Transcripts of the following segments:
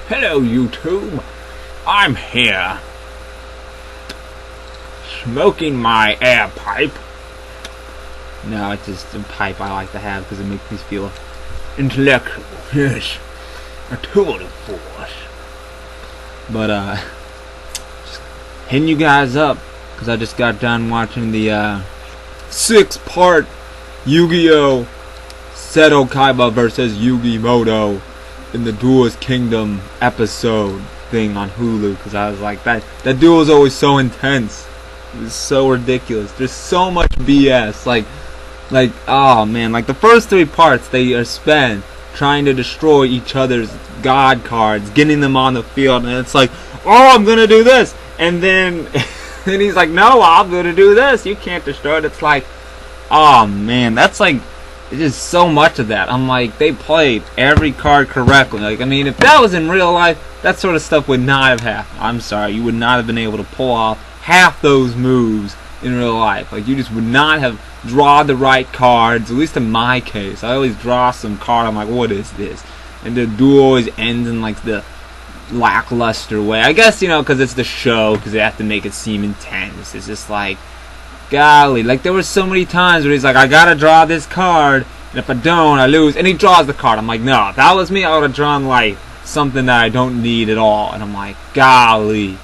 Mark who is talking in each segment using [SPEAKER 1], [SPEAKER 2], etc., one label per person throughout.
[SPEAKER 1] Hello YouTube, I'm here smoking my air pipe. No, it's just a pipe I like to have because it makes me feel intellectual. Yes, a tool of force. But just hitting you guys up because I just got done watching the 6-part Yu-Gi-Oh! Seto Kaiba versus Yugi Moto in the Duelist Kingdom episode thing on Hulu, because I was like, that duel is always so intense. It's so ridiculous. There's so much BS. Like oh man, like the first 3 parts they are spent trying to destroy each other's god cards, getting them on the field, and it's like, oh, I'm gonna do this, and then and he's like, no, I'm gonna do this. You can't destroy it. It's like, oh man, that's like. It's just so much of that. I'm like, they played every card correctly. Like, I mean, if that was in real life, that sort of stuff would not have happened. I'm sorry, you would not have been able to pull off half those moves in real life. Like, you just would not have drawn the right cards, at least in my case. I always draw some card, I'm like, what is this? And the duel always ends in, like, the lackluster way. I guess, you know, because it's the show, because they have to make it seem intense. It's just like, golly, like there were so many times where he's like, I gotta draw this card, and if I don't, I lose, and he draws the card. I'm like, no, if that was me, I would have drawn like something that I don't need at all. And I'm like, golly,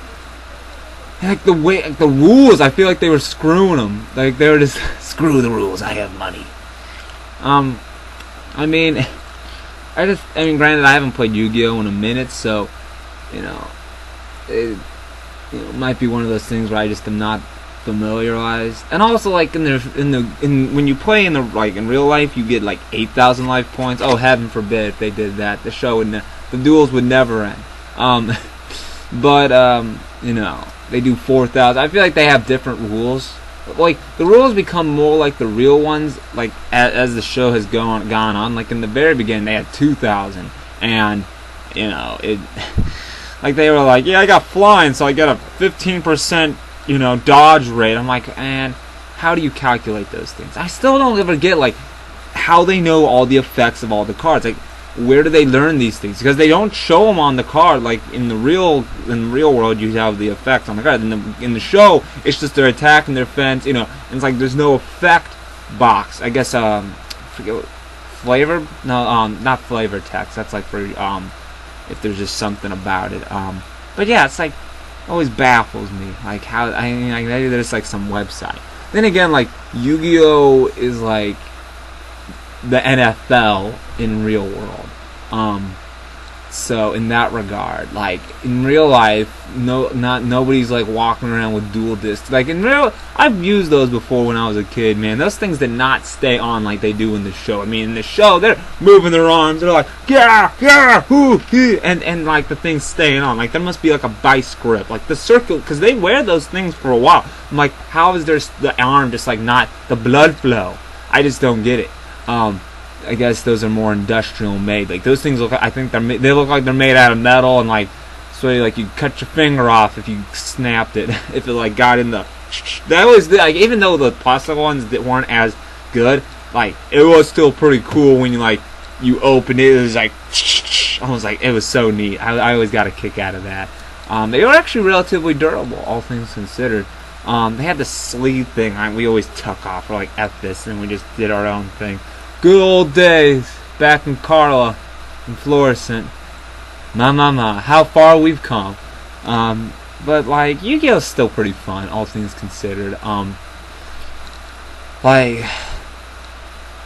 [SPEAKER 1] like the way, like the rules, I feel like they were screwing them. Like they were just screw the rules. I have money. I mean, granted, I haven't played Yu-Gi-Oh in a minute, so you know, it might be one of those things where I just am not familiarized. And also, like when you play in real life, you get like 8,000 life points. Oh, heaven forbid if they did that. The show would the duels would never end. But you know, they do 4,000. I feel like they have different rules. Like the rules become more like the real ones, like as the show has gone on. Like in the very beginning, they had 2,000, and you know it. Like they were like, yeah, I got flying, so I get a 15%. Dodge rate. I'm like, man, how do you calculate those things? I still don't ever get, like, how they know all the effects of all the cards. Like, where do they learn these things? Because they don't show them on the card. Like, in the real world, you have the effects on the card. In the show, it's just their attack and their defense, and it's like there's no effect box. I guess, I forget what, flavor? No, not flavor text. That's, like, for, if there's just something about it. But, yeah, it's like, always baffles me, like how maybe there's like some website. Then again, like Yu-Gi-Oh is like the NFL in real world. So in that regard, like in real life, nobody's like walking around with dual discs. Like in real, I've used those before when I was a kid. Man, those things did not stay on like they do in the show. I mean, in the show, they're moving their arms. They're like, yeah, hoo, and like the thing's staying on. Like there must be like a vice grip, like the circle, because they wear those things for a while. I'm like, how is there the arm just like not the blood flow? I just don't get it. I guess those are more industrial made. Like those things look, I think they look like they're made out of metal, and like so like you cut your finger off if you snapped it. If it like got in the, that was like, even though the plastic ones that weren't as good, like it was still pretty cool when you opened it. It was like almost like, it was so neat. I always got a kick out of that. They were actually relatively durable, all things considered. They had the sleeve thing. We always took off. We're like, F this, and we just did our own thing. Good old days back in Carla and Florissant. How far we've come. But like Yu-Gi-Oh's still pretty fun, all things considered. Like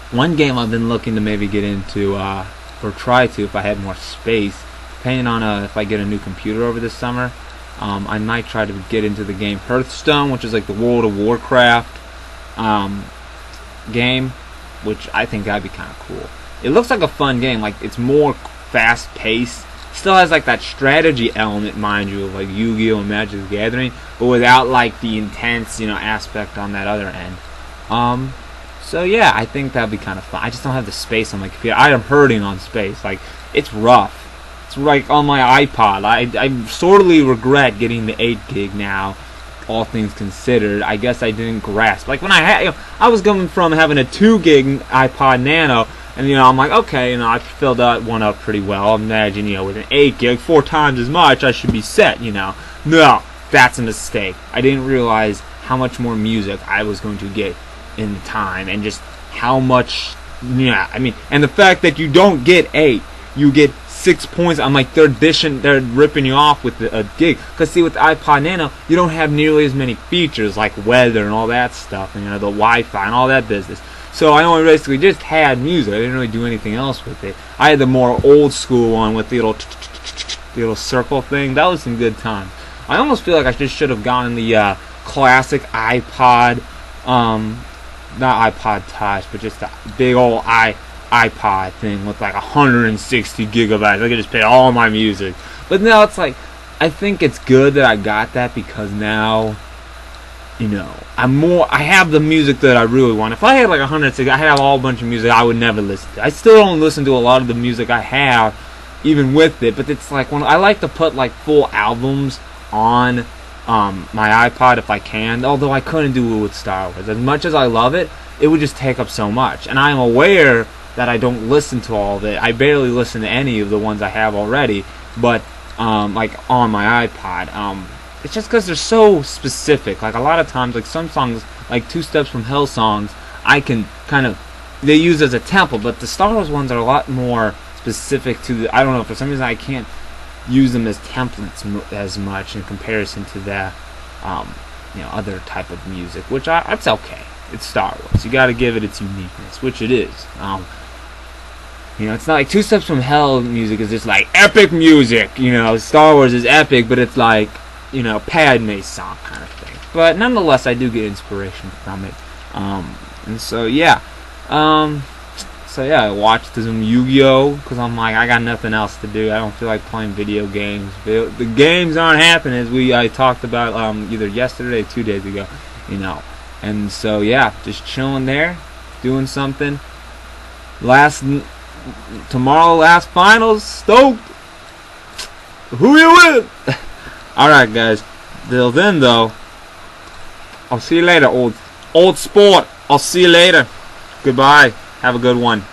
[SPEAKER 1] one game I've been looking to maybe get into, or try to if I had more space, depending on if I get a new computer over this summer. I might try to get into the game Hearthstone, which is like the World of Warcraft game, which I think that'd be kind of cool. It looks like a fun game. Like it's more fast-paced. Still has like that strategy element, mind you, of like Yu-Gi-Oh and Magic the Gathering, but without like the intense, aspect on that other end. So yeah, I think that'd be kind of fun. I just don't have the space on my computer. I am hurting on space. Like it's rough. It's like on my iPod. I sorely regret getting the 8 gig now. All things considered, I guess I didn't grasp. Like when I was going from having a 2 gig iPod Nano And I'm like, okay, I filled that one up pretty well. Imagine, with an 8 gig, 4 times as much, I should be set. No, that's a mistake. I didn't realize how much more music I was going to get in time, and just how much. And the fact that you don't get 8, you get 6 points. I'm like, they're ripping you off with a gig. Because see, with the iPod Nano, you don't have nearly as many features like weather and all that stuff, and the Wi-Fi and all that business. So I only basically just had music. I didn't really do anything else with it. I had the more old school one with the little circle thing. That was some good times. I almost feel like I just should have gotten the classic iPod, not iPod Touch, but just the big old iPod thing with like 160 gigabytes. I could just play all my music. But now it's like, I think it's good that I got that, because now, I have the music that I really want. If I had like 160, I have all a bunch of music I would never listen to. I still don't listen to a lot of the music I have, even with it. But it's like, when I like to put like full albums on my iPod if I can. Although I couldn't do it with Star Wars. As much as I love it, it would just take up so much. And I'm aware that I don't listen to all of it. I barely listen to any of the ones I have already, but like on my iPod. It's just because they're so specific. Like a lot of times, like some songs, like 2 Steps from Hell songs, I can they use as a template, but the Star Wars ones are a lot more specific to I don't know, for some reason I can't use them as templates as much in comparison to the other type of music, which that's okay. It's Star Wars. You got to give it its uniqueness, which it is. It's not like 2 Steps from Hell music is just like epic music. Star Wars is epic, but it's like, Padme's song kind of thing. But nonetheless, I do get inspiration from it. And so, yeah. I watched some Yu-Gi-Oh! Because I'm like, I got nothing else to do. I don't feel like playing video games. The games aren't happening, as I talked about either yesterday or 2 days ago. And so, yeah, just chilling there, doing something. Tomorrow, last finals, stoked. Who you with? Alright, guys. Till then, though, I'll see you later, old sport. I'll see you later. Goodbye. Have a good one.